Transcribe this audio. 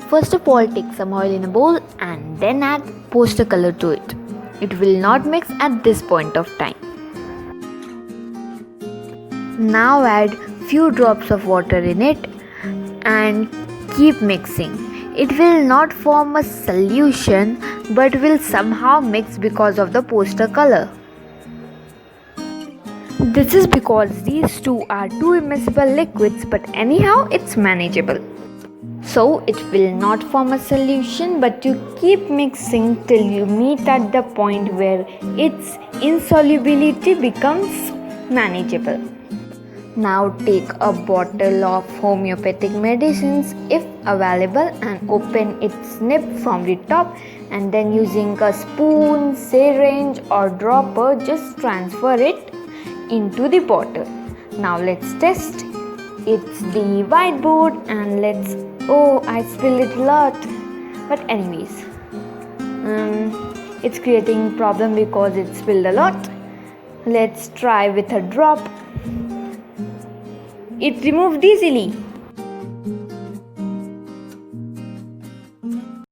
First of all, take some oil in a bowl and then add poster color to it. It will not mix at this point of time. Now add few drops of water in it and keep mixing. It will not form a solution but will somehow mix because of the poster color. This is because these two are two immiscible liquids, but anyhow it's manageable. So it will not form a solution, but you keep mixing till you meet at the point where its insolubility becomes manageable. Now take a bottle of homeopathic medicines if available and open its nip from the top, and then using a spoon, syringe or dropper just transfer it into the bottle. Now let's test. It's the whiteboard and I spilled it a lot. But anyways, it's creating problem because it spilled a lot. Let's try with a drop. It removed easily.